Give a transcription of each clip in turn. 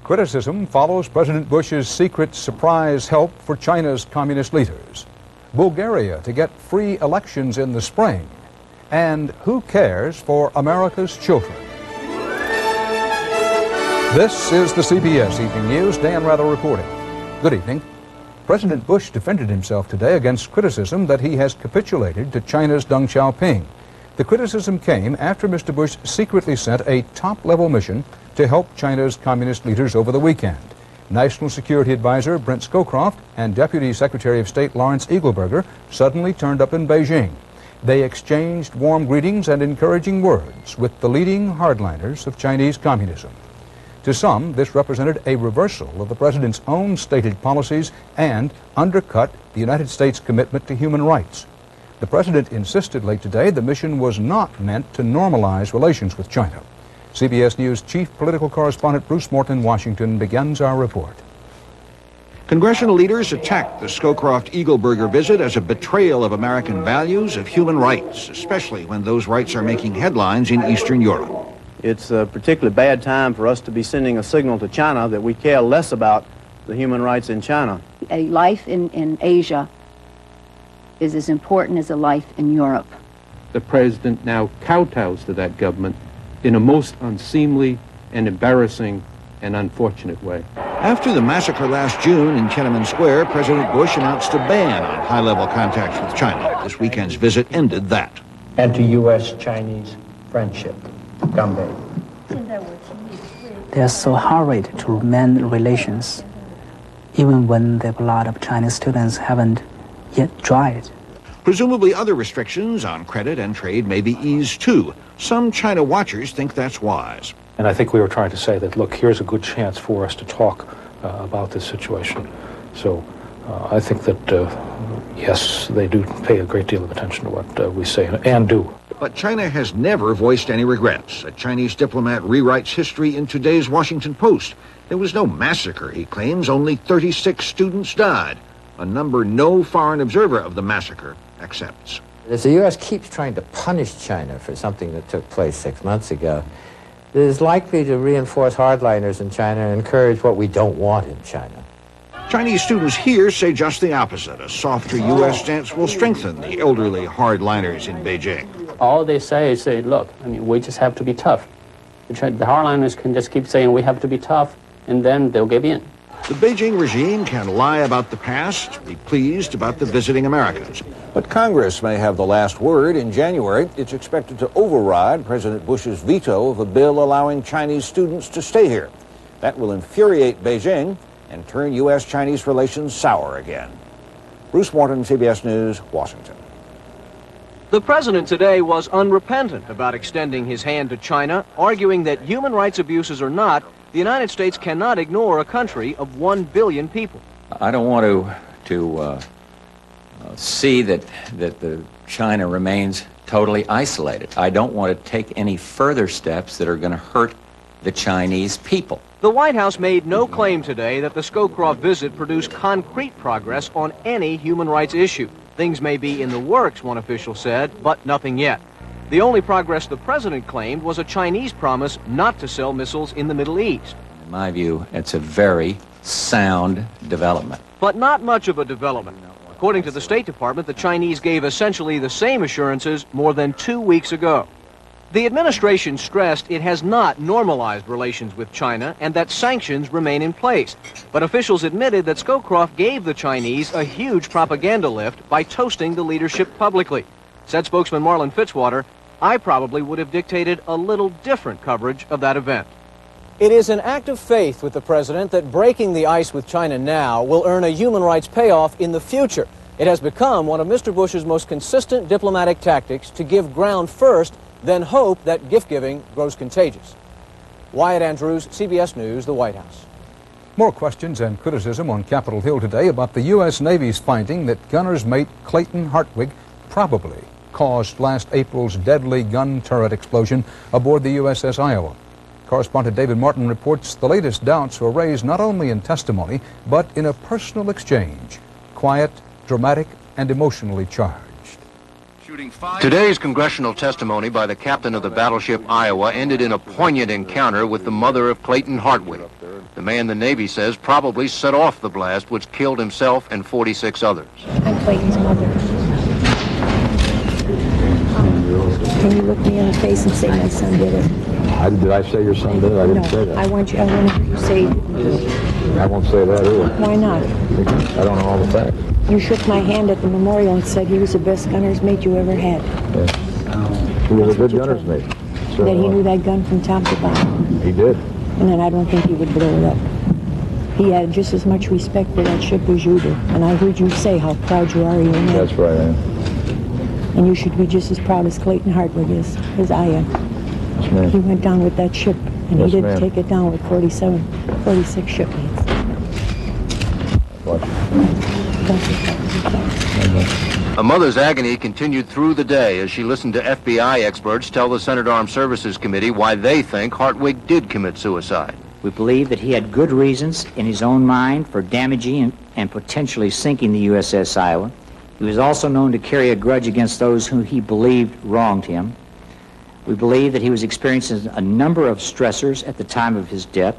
Criticism follows President Bush's secret surprise help for China's communist leaders. Bulgaria to get free elections in the spring. And who cares for America's children? This is the CBS Evening News. Dan Rather reporting. Good evening. President Bush defended himself today against criticism that he has capitulated to China's Deng Xiaoping. The criticism came after Mr. Bush secretly sent a top-level mission to help China's communist leaders over the weekend. National Security Advisor Brent Scowcroft and Deputy Secretary of State Lawrence Eagleburger suddenly turned up in Beijing. They exchanged warm greetings and encouraging words with the leading hardliners of Chinese communism. To some, this represented a reversal of the president's own stated policies and undercut the United States' commitment to human rights. The president insisted late today the mission was not meant to normalize relations with China. CBS News chief political correspondent Bruce Morton in Washington begins our report. Congressional leaders attacked the Scowcroft-Eagleburger visit as a betrayal of American values of human rights, especially when those rights are making headlines in Eastern Europe. It's a particularly bad time for us to be sending a signal to China that we care less about the human rights in China. A life in Asia is as important as a life in Europe. The president now kowtows to that government in a most unseemly and embarrassing and unfortunate way. After the massacre last June in Tiananmen Square, President Bush announced a ban on high-level contacts with China. This weekend's visit ended that. And to U.S.-Chinese friendship. Gambei. They are so hurried to mend relations, even when the blood of Chinese students haven't yet dried. Presumably other restrictions on credit and trade may be eased too. Some China watchers think that's wise. And I think we were trying to say that, look, here's a good chance for us to talk about this situation. So I think that, yes, they do pay a great deal of attention to what we say and do. But China has never voiced any regrets. A Chinese diplomat rewrites history in today's Washington Post. There was no massacre, he claims. Only 36 students died, a number no foreign observer of the massacre accepts. As the U.S. keeps trying to punish China for something that took place 6 months ago, it is likely to reinforce hardliners in China and encourage what we don't want in China. Chinese students here say just the opposite. A softer U.S. stance will strengthen the elderly hardliners in Beijing. All they say is, look, we just have to be tough. The hardliners can just keep saying we have to be tough, and then they'll give in. The Beijing regime can lie about the past, be pleased about the visiting Americans. But Congress may have the last word. In January, it's expected to override President Bush's veto of a bill allowing Chinese students to stay here. That will infuriate Beijing and turn U.S.-Chinese relations sour again. Bruce Morton, CBS News, Washington. The president today was unrepentant about extending his hand to China, arguing that human rights abuses or not, the United States cannot ignore a country of 1 billion people. I don't want to see that China remains totally isolated. I don't want to take any further steps that are going to hurt the Chinese people. The White House made no claim today that the Scowcroft visit produced concrete progress on any human rights issue. Things may be in the works, one official said, but nothing yet. The only progress the president claimed was a Chinese promise not to sell missiles in the Middle East. In my view, it's a very sound development. But not much of a development. According to the State Department, the Chinese gave essentially the same assurances more than 2 weeks ago. The administration stressed it has not normalized relations with China and that sanctions remain in place. But officials admitted that Scowcroft gave the Chinese a huge propaganda lift by toasting the leadership publicly. Said spokesman Marlon Fitzwater, I probably would have dictated a little different coverage of that event. It is an act of faith with the president that breaking the ice with China now will earn a human rights payoff in the future. It has become one of Mr. Bush's most consistent diplomatic tactics to give ground first, then hope that gift-giving grows contagious. Wyatt Andrews, CBS News, the White House. More questions and criticism on Capitol Hill today about the U.S. Navy's finding that gunner's mate Clayton Hartwig probably caused last April's deadly gun turret explosion aboard the USS Iowa. Correspondent David Martin reports the latest doubts were raised not only in testimony, but in a personal exchange. Quiet, dramatic, and emotionally charged. Today's congressional testimony by the captain of the battleship Iowa ended in a poignant encounter with the mother of Clayton Hartwig, the man the Navy says probably set off the blast which killed himself and 46 others. I'm Clayton's mother. Can you look me in the face and say my son did it? Did I say your son did it? I didn't say that. I want to hear you say it. I won't say that either. Why not? Because I don't know all the facts. You shook my hand at the memorial and said he was the best gunner's mate you ever had. Yes. He was a good gunner's mate. So, that he knew that gun from top to bottom. He did. And then I don't think he would blow it up. He had just as much respect for that ship as you do. And I heard you say how proud you are of your man. That's right, I am. And you should be just as proud as Clayton Hartwig is, as I am. Yes, ma'am. He went down with that ship, and Yes, he didn't ma'am. take it down with 46 shipmates. What? A mother's agony continued through the day as she listened to FBI experts tell the Senate Armed Services Committee why they think Hartwig did commit suicide. We believe that he had good reasons in his own mind for damaging and potentially sinking the USS Iowa. He was also known to carry a grudge against those who he believed wronged him. We believe that he was experiencing a number of stressors at the time of his death.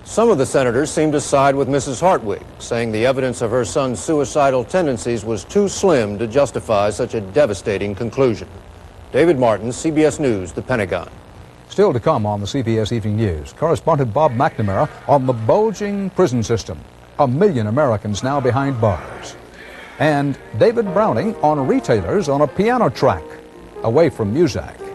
Some of the senators seemed to side with Mrs. Hartwig, saying the evidence of her son's suicidal tendencies was too slim to justify such a devastating conclusion. David Martin, CBS News, The Pentagon. Still to come on the CBS Evening News, correspondent Bob McNamara on the bulging prison system. 1 million Americans now behind bars. And David Browning on retailers on a piano track, away from Muzak.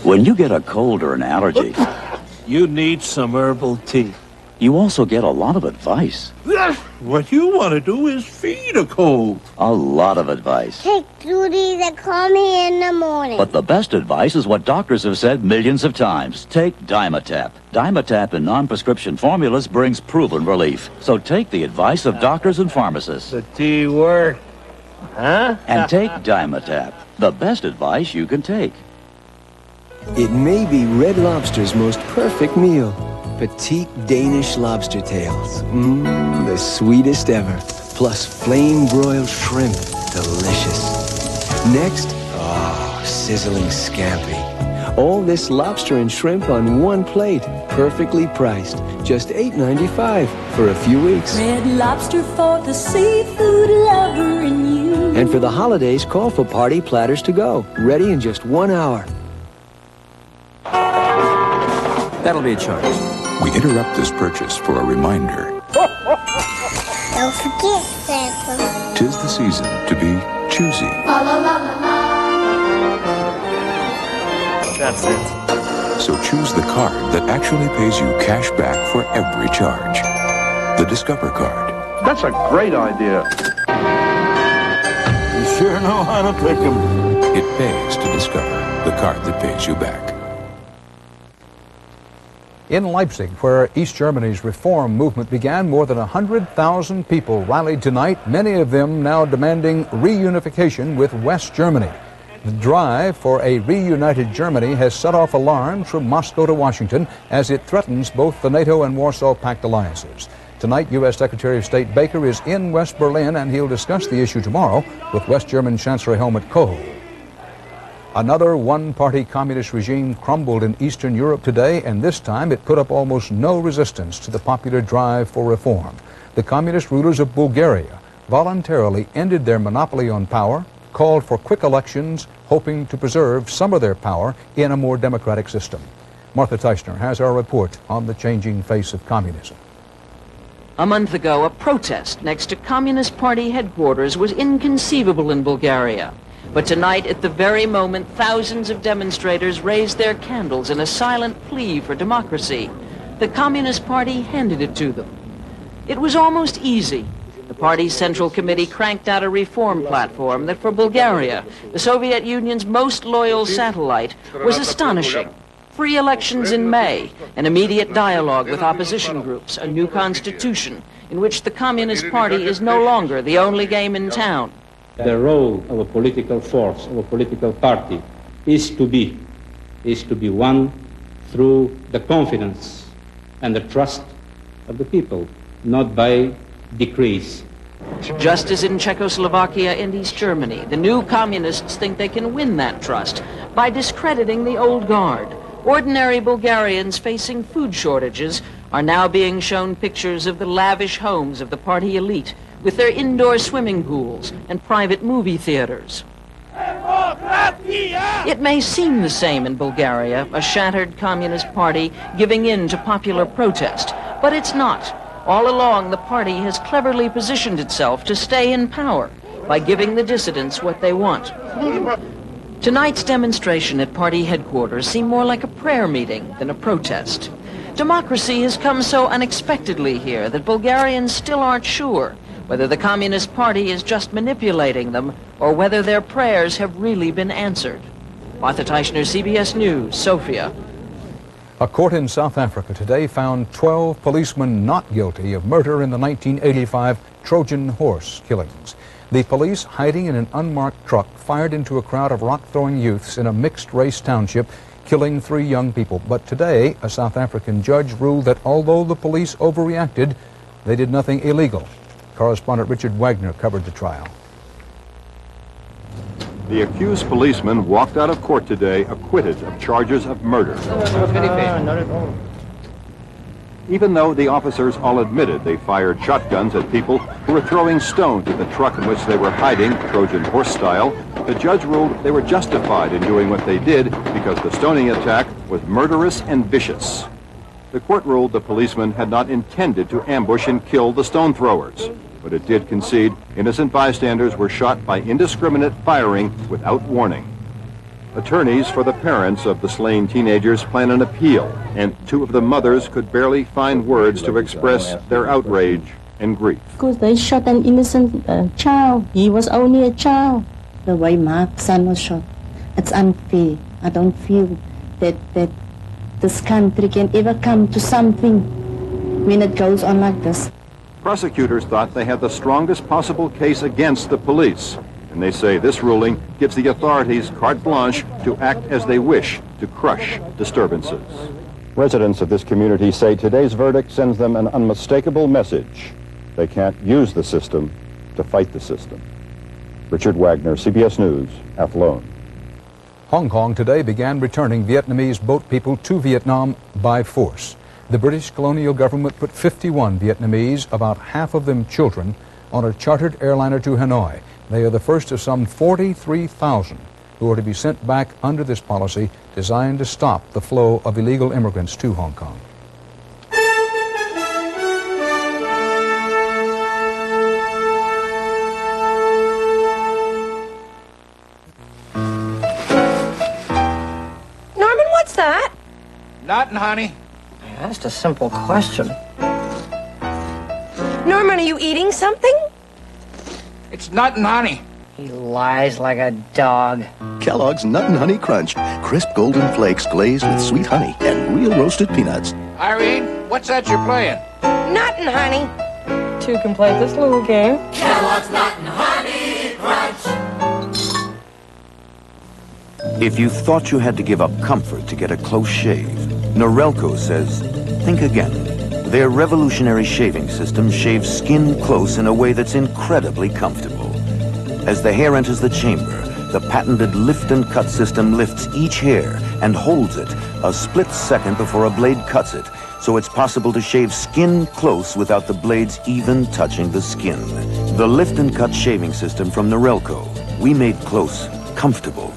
When you get a cold or an allergy, you need some herbal tea. You also get a lot of advice. What you want to do is feed a cold. A lot of advice. Take Judy to call me in the morning. But the best advice is what doctors have said millions of times. Take Dimetap. Dimetap in non-prescription formulas brings proven relief. So take the advice of doctors and pharmacists. The tea works. Huh? And take Dimetap. The best advice you can take. It may be Red Lobster's most perfect meal. Petite Danish lobster tails. The sweetest ever. Plus flame-broiled shrimp. Delicious. Next, sizzling scampi. All this lobster and shrimp on one plate. Perfectly priced. Just $8.95 for a few weeks. Red Lobster for the seafood lover in you. And for the holidays, call for party platters to go. Ready in just 1 hour. That'll be a charge. We interrupt this purchase for a reminder. Don't forget, Santa. 'Tis the season to be choosy. La, la, la, la, la. That's it. So choose the card that actually pays you cash back for every charge. The Discover card. That's a great idea. You sure know how to pick 'em. It pays to Discover, the card that pays you back. In Leipzig, where East Germany's reform movement began, more than 100,000 people rallied tonight, many of them now demanding reunification with West Germany. The drive for a reunited Germany has set off alarms from Moscow to Washington as it threatens both the NATO and Warsaw Pact alliances. Tonight, U.S. Secretary of State Baker is in West Berlin, and he'll discuss the issue tomorrow with West German Chancellor Helmut Kohl. Another one-party communist regime crumbled in Eastern Europe today, and this time it put up almost no resistance to the popular drive for reform. The communist rulers of Bulgaria voluntarily ended their monopoly on power, called for quick elections, hoping to preserve some of their power in a more democratic system. Martha Teichner has our report on the changing face of communism. A month ago, a protest next to Communist Party headquarters was inconceivable in Bulgaria. But tonight, at the very moment, thousands of demonstrators raised their candles in a silent plea for democracy. The Communist Party handed it to them. It was almost easy. The party's Central Committee cranked out a reform platform that for Bulgaria, the Soviet Union's most loyal satellite, was astonishing. Free elections in May, an immediate dialogue with opposition groups, a new constitution in which the Communist Party is no longer the only game in town. The role of a political force, of a political party, is to be won through the confidence and the trust of the people, not by decrees. Just as in Czechoslovakia and East Germany, the new communists think they can win that trust by discrediting the old guard. Ordinary Bulgarians facing food shortages are now being shown pictures of the lavish homes of the party elite with their indoor swimming pools and private movie theaters. It may seem the same in Bulgaria, a shattered communist party giving in to popular protest, but it's not. All along, the party has cleverly positioned itself to stay in power by giving the dissidents what they want. Tonight's demonstration at party headquarters seemed more like a prayer meeting than a protest. Democracy has come so unexpectedly here that Bulgarians still aren't sure whether the Communist Party is just manipulating them or whether their prayers have really been answered. Martha Teichner, CBS News, Sofia. A court in South Africa today found 12 policemen not guilty of murder in the 1985 Trojan horse killings. The police, hiding in an unmarked truck, fired into a crowd of rock-throwing youths in a mixed-race township, killing 3 young people. But today, a South African judge ruled that although the police overreacted, they did nothing illegal. Correspondent Richard Wagner covered the trial. The accused policeman walked out of court today acquitted of charges of murder. Not at all. Even though the officers all admitted they fired shotguns at people who were throwing stones at the truck in which they were hiding, Trojan horse style, the judge ruled they were justified in doing what they did because the stoning attack was murderous and vicious. The court ruled the policemen had not intended to ambush and kill the stone throwers, but it did concede innocent bystanders were shot by indiscriminate firing without warning. Attorneys for the parents of the slain teenagers plan an appeal, and 2 of the mothers could barely find words to express their outrage and grief. Because they shot an innocent child. He was only a child. The way my son was shot, it's unfair. I don't feel that this country can ever come to something when it goes on like this. Prosecutors thought they had the strongest possible case against the police, and they say this ruling gives the authorities carte blanche to act as they wish to crush disturbances. Residents of this community say today's verdict sends them an unmistakable message. They can't use the system to fight the system. Richard Wagner, CBS News, Athlone. Hong Kong today began returning Vietnamese boat people to Vietnam by force. The British colonial government put 51 Vietnamese, about half of them children, on a chartered airliner to Hanoi. They are the first of some 43,000 who are to be sent back under this policy designed to stop the flow of illegal immigrants to Hong Kong. Norman, what's that? Nothing, honey. That's a simple question. Norman, are you eating something? It's nothing, honey. He lies like a dog. Kellogg's Nut and Honey Crunch. Crisp golden flakes glazed with sweet honey and real roasted peanuts. Irene, what's that you're playing? Nut and honey. Two can play this little game. Kellogg's Nut and Honey Crunch. If you thought you had to give up comfort to get a close shave, Norelco says, think again. Their revolutionary shaving system shaves skin close in a way that's incredibly comfortable. As the hair enters the chamber, the patented lift and cut system lifts each hair and holds it a split second before a blade cuts it, so it's possible to shave skin close without the blades even touching the skin. The lift and cut shaving system from Norelco. We made close comfortable.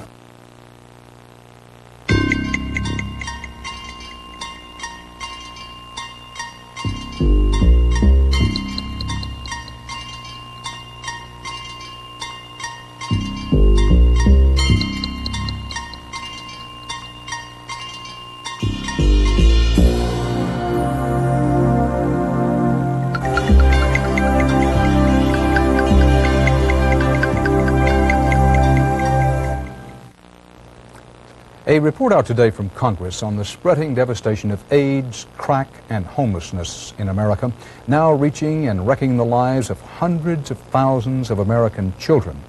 A report out today from Congress on the spreading devastation of AIDS, crack, and homelessness in America, now reaching and wrecking the lives of hundreds of thousands of American children.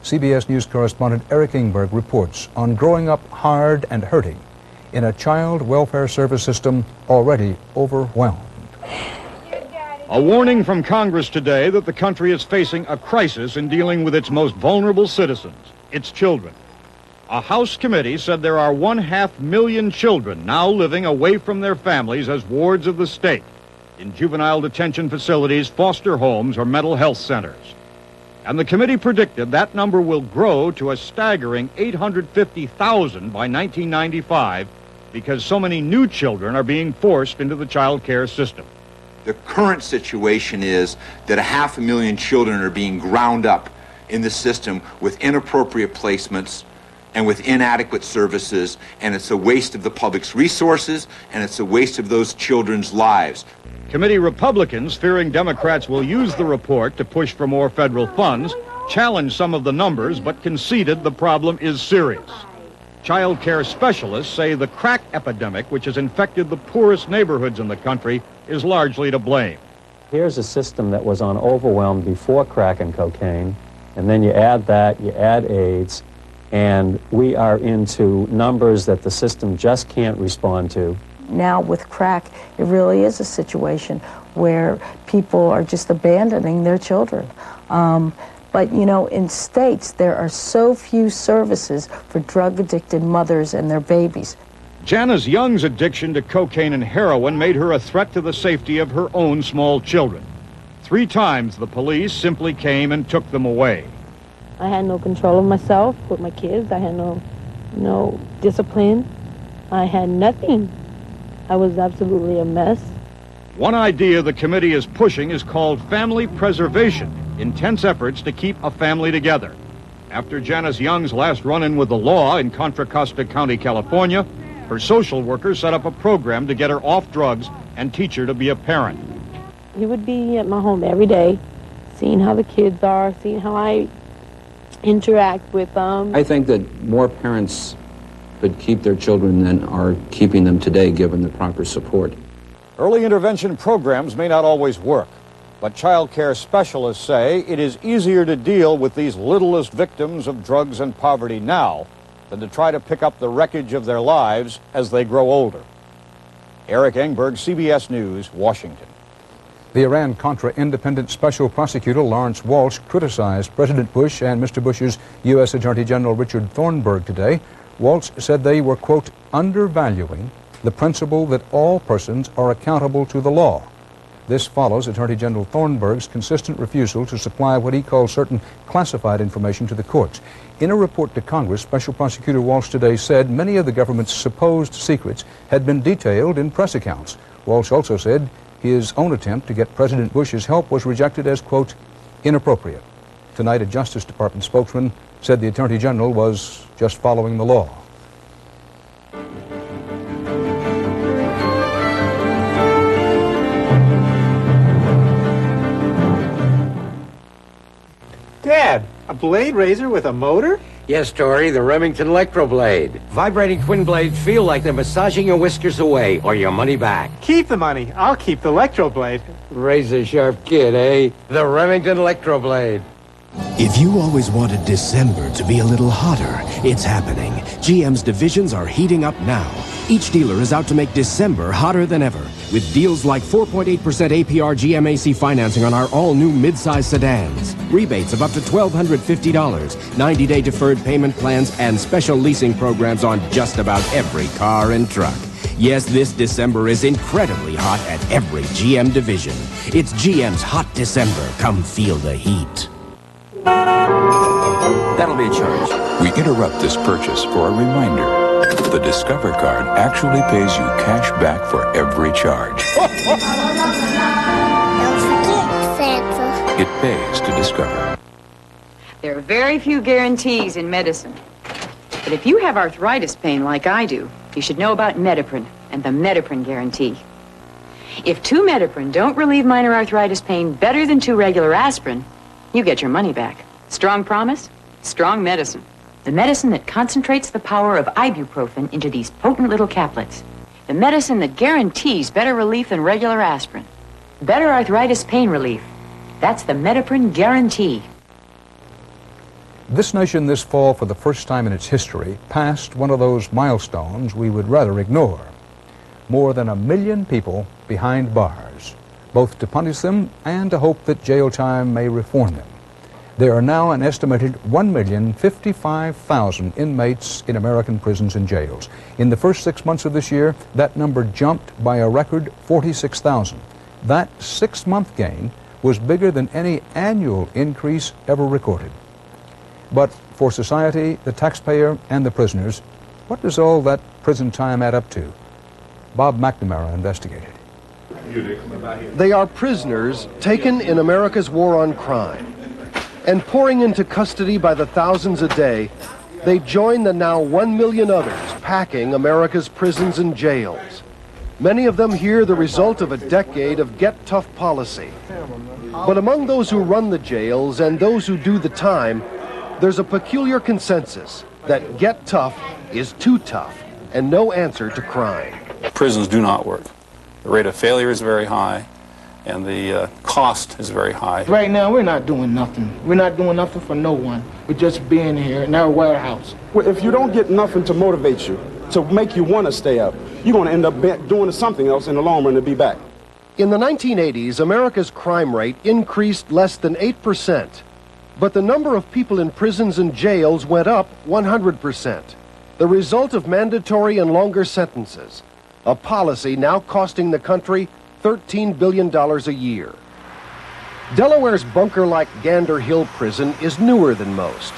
CBS News correspondent Eric Ingberg reports on growing up hard and hurting in a child welfare service system already overwhelmed. A warning from Congress today that the country is facing a crisis in dealing with its most vulnerable citizens, its children. A House committee said there are 500,000 children now living away from their families as wards of the state in juvenile detention facilities, foster homes, or mental health centers. And the committee predicted that number will grow to a staggering 850,000 by 1995 because so many new children are being forced into the child care system. The current situation is that 500,000 children are being ground up in the system with inappropriate placements and with inadequate services, and it's a waste of the public's resources, and it's a waste of those children's lives. Committee Republicans, fearing Democrats will use the report to push for more federal funds, challenged some of the numbers but conceded the problem is serious. Child care specialists say the crack epidemic, which has infected the poorest neighborhoods in the country, is largely to blame. Here's a system that was on overwhelm before crack and cocaine, and then you add that, you add AIDS, and we are into numbers that the system just can't respond to. Now with crack, it really is a situation where people are just abandoning their children. But, you know, in states, there are so few services for drug-addicted mothers and their babies. Janice Young's addiction to cocaine and heroin made her a threat to the safety of her own small children. 3 times the police simply came and took them away. I had no control of myself with my kids. I had no discipline. I had nothing. I was absolutely a mess. One idea the committee is pushing is called family preservation, intense efforts to keep a family together. After Janice Young's last run-in with the law in Contra Costa County, California, her social worker set up a program to get her off drugs and teach her to be a parent. He would be at my home every day, seeing how the kids are, seeing how I interact with them. I think that more parents could keep their children than are keeping them today, given the proper support. Early intervention programs may not always work, but child care specialists say it is easier to deal with these littlest victims of drugs and poverty now than to try to pick up the wreckage of their lives as they grow older. Eric Engberg, CBS News, Washington. The Iran-Contra independent special prosecutor Lawrence Walsh criticized President Bush and Mr. Bush's U.S. Attorney General Richard Thornburgh today. Walsh said they were, quote, undervaluing the principle that all persons are accountable to the law. This follows Attorney General Thornburgh's consistent refusal to supply what he calls certain classified information to the courts. In a report to Congress, Special Prosecutor Walsh today said many of the government's supposed secrets had been detailed in press accounts. Walsh also said his own attempt to get President Bush's help was rejected as, quote, inappropriate. Tonight, a Justice Department spokesman said the Attorney General was just following the law. Dad, a blade razor with a motor? Yes, Tori, the Remington Electroblade. Vibrating twin blades feel like they're massaging your whiskers away or your money back. Keep the money. I'll keep the Electroblade. Razor-sharp kid, eh? The Remington Electroblade. If you always wanted December to be a little hotter, it's happening. GM's divisions are heating up now. Each dealer is out to make December hotter than ever, with deals like 4.8% APR GMAC financing on our all-new midsize sedans, rebates of up to $1,250, 90-day deferred payment plans, and special leasing programs on just about every car and truck. Yes, this December is incredibly hot at every GM division. It's GM's Hot December. Come feel the heat. That'll be a charge. We interrupt this purchase for a reminder. The Discover card actually pays you cash back for every charge. Don't forget, Santa. It pays to Discover. There are very few guarantees in medicine. But if you have arthritis pain like I do, you should know about Mediprin and the Mediprin guarantee. If 2 Mediprin don't relieve minor arthritis pain better than 2 regular aspirin, you get your money back. Strong promise, strong medicine. The medicine that concentrates the power of ibuprofen into these potent little caplets. The medicine that guarantees better relief than regular aspirin. Better arthritis pain relief. That's the Mediprin guarantee. This nation this fall, for the first time in its history, passed one of those milestones we would rather ignore. More than 1 million people behind bars, both to punish them and to hope that jail time may reform them. There are now an estimated 1,055,000 inmates in American prisons and jails. In the first 6 months of this year, that number jumped by a record 46,000. That 6-month gain was bigger than any annual increase ever recorded. But for society, the taxpayer, and the prisoners, what does all that prison time add up to? Bob McNamara investigated. They are prisoners taken in America's war on crime. And pouring into custody by the thousands a day, they join the now 1 million others packing America's prisons and jails. Many of them here the result of a decade of get tough policy. But among those who run the jails and those who do the time, there's a peculiar consensus that get tough is too tough and no answer to crime. Prisons do not work. The rate of failure is very high, and the cost is very high. Right now, we're not doing nothing. We're not doing nothing for no one. We're just being here in our warehouse. Well, if you don't get nothing to motivate you, to make you want to stay up, you're going to end up doing something else in the long run to be back. In the 1980s, America's crime rate increased less than 8%. But the number of people in prisons and jails went up 100%. The result of mandatory and longer sentences. A policy now costing the country $13 billion a year. Delaware's bunker-like Gander Hill prison is newer than most.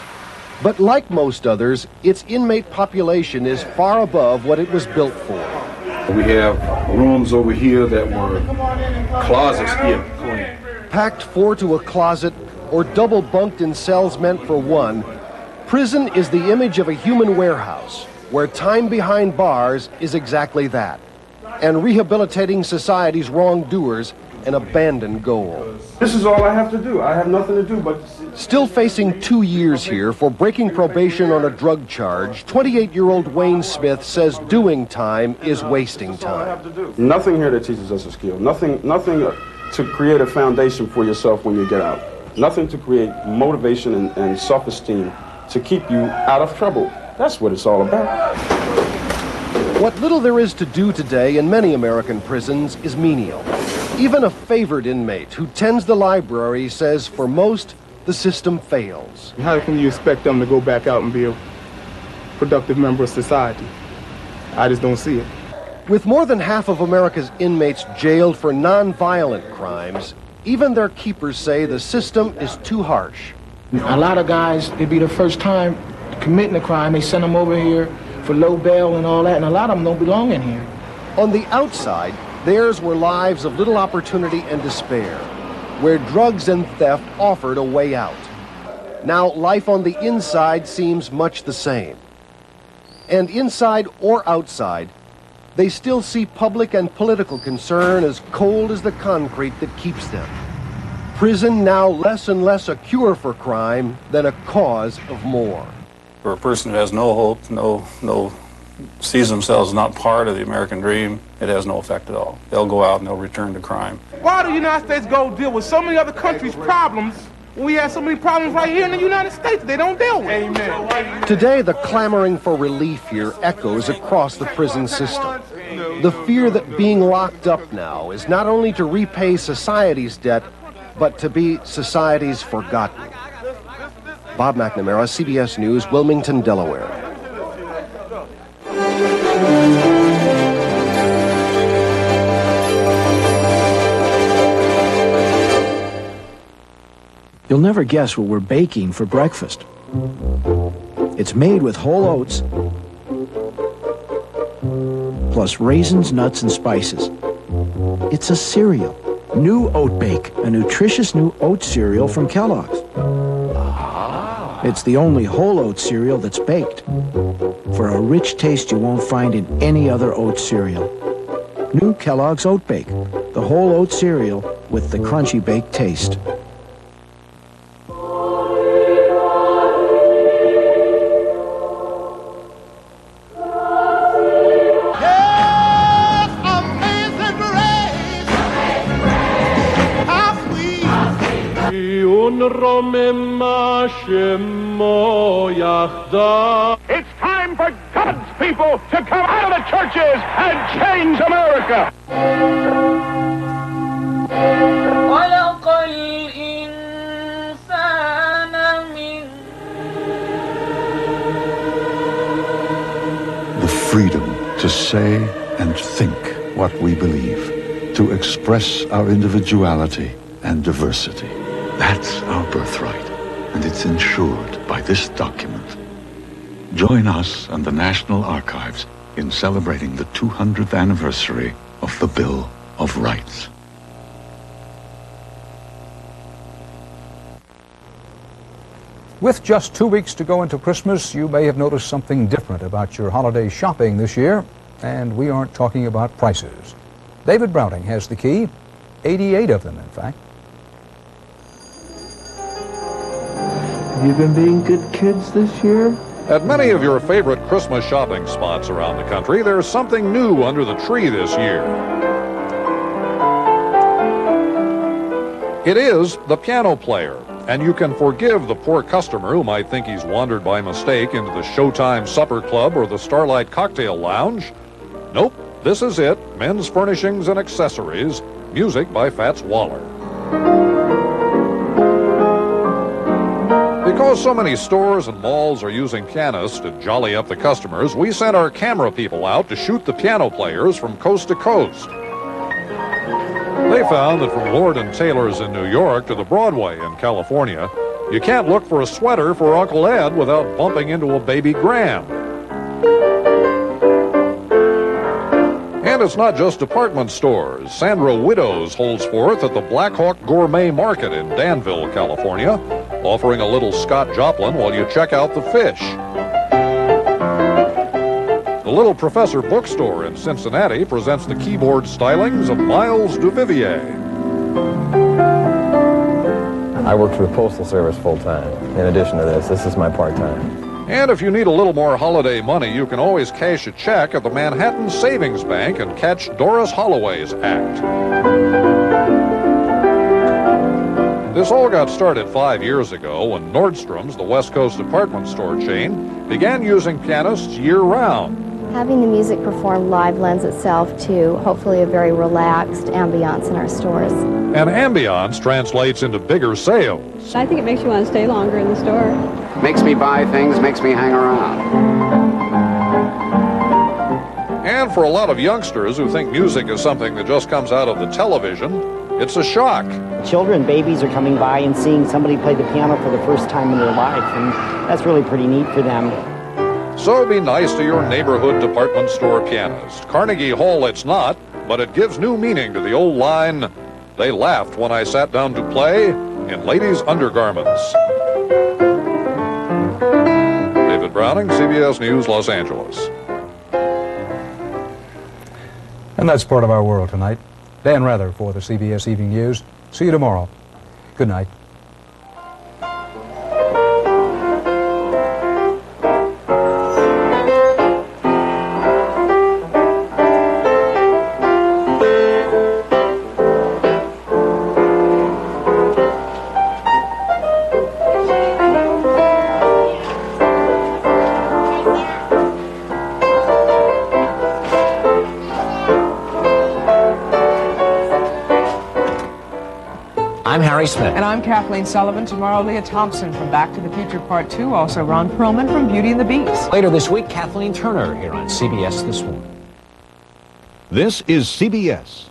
But like most others, its inmate population is far above what it was built for. We have rooms over here that were closets here. Packed 4 to a closet or double bunked in cells meant for one, prison is the image of a human warehouse where time behind bars is exactly that, and rehabilitating society's wrongdoers an abandoned goal. This is all I have to do. I have nothing to do but... Still facing 2 years here for breaking probation on a drug charge, 28-year-old Wayne Smith says doing time is wasting time. Nothing here that teaches us a skill. Nothing to create a foundation for yourself when you get out. Nothing to create motivation and self-esteem to keep you out of trouble. That's what it's all about. What little there is to do today in many American prisons is menial. Even a favored inmate who tends the library says for most, the system fails. How can you expect them to go back out and be a productive member of society? I just don't see it. With more than half of America's inmates jailed for non-violent crimes, even their keepers say the system is too harsh. A lot of guys, it'd be the first time committing a crime. They send them over here for low bail and all that, and a lot of them don't belong in here. On the outside, theirs were lives of little opportunity and despair, where drugs and theft offered a way out. Now, life on the inside seems much the same. And inside or outside, they still see public and political concern as cold as the concrete that keeps them. Prison now less and less a cure for crime than a cause of more. For a person who has no hope, sees themselves not part of the American dream, it has no effect at all. They'll go out and they'll return to crime. Why do the United States go deal with so many other countries' problems when we have so many problems right here in the United States they don't deal with? Amen. Today, the clamoring for relief here echoes across the prison system. The fear that being locked up now is not only to repay society's debt, but to be society's forgotten. Bob McNamara, CBS News, Wilmington, Delaware. You'll never guess what we're baking for breakfast. It's made with whole oats, plus raisins, nuts, and spices. It's a cereal. New Oat Bake, a nutritious new oat cereal from Kellogg's. It's the only whole oat cereal that's baked, for a rich taste you won't find in any other oat cereal. New Kellogg's Oat Bake, the whole oat cereal with the crunchy baked taste. Rome It's time for God's people to come out of the churches and change America. The freedom to say and think what we believe, to express our individuality and diversity. That's our birthright, and it's ensured by this document. Join us and the National Archives in celebrating the 200th anniversary of the Bill of Rights. With just 2 weeks to go into Christmas, you may have noticed something different about your holiday shopping this year, and we aren't talking about prices. David Browning has the key, 88 of them, in fact. Have you been being good kids this year? At many of your favorite Christmas shopping spots around the country, there's something new under the tree this year. It is the piano player, and you can forgive the poor customer who might think he's wandered by mistake into the Showtime Supper Club or the Starlight Cocktail Lounge. Nope, this is it, men's furnishings and accessories, music by Fats Waller. Because so many stores and malls are using pianists to jolly up the customers, we sent our camera people out to shoot the piano players from coast to coast. They found that from Lord & Taylor's in New York to the Broadway in California, you can't look for a sweater for Uncle Ed without bumping into a baby Graham. And it's not just department stores. Sandra Widows holds forth at the Black Hawk Gourmet Market in Danville, California, offering a little Scott Joplin while you check out the fish. The Little Professor Bookstore in Cincinnati presents the keyboard stylings of Miles Duvivier. I work for the Postal Service full-time. In addition to this is my part-time. And if you need a little more holiday money, you can always cash a check at the Manhattan Savings Bank and catch Doris Holloway's act. This all got started 5 years ago when Nordstrom's, the West Coast department store chain, began using pianists year-round. Having the music performed live lends itself to hopefully a very relaxed ambiance in our stores. And ambiance translates into bigger sales. I think it makes you want to stay longer in the store. Makes me buy things, makes me hang around. And for a lot of youngsters who think music is something that just comes out of the television, it's a shock. Children, babies are coming by and seeing somebody play the piano for the first time in their life, and that's really pretty neat for them. So be nice to your neighborhood department store pianist. Carnegie Hall it's not, but it gives new meaning to the old line, "They laughed when I sat down to play in ladies' undergarments." David Browning, CBS News, Los Angeles. And that's part of our world tonight. Dan Rather for the CBS Evening News. See you tomorrow. Good night. I'm Harry Smith. And I'm Kathleen Sullivan. Tomorrow, Leah Thompson from Back to the Future Part 2. Also, Ron Perlman from Beauty and the Beast. Later this week, Kathleen Turner here on CBS This Morning. This is CBS.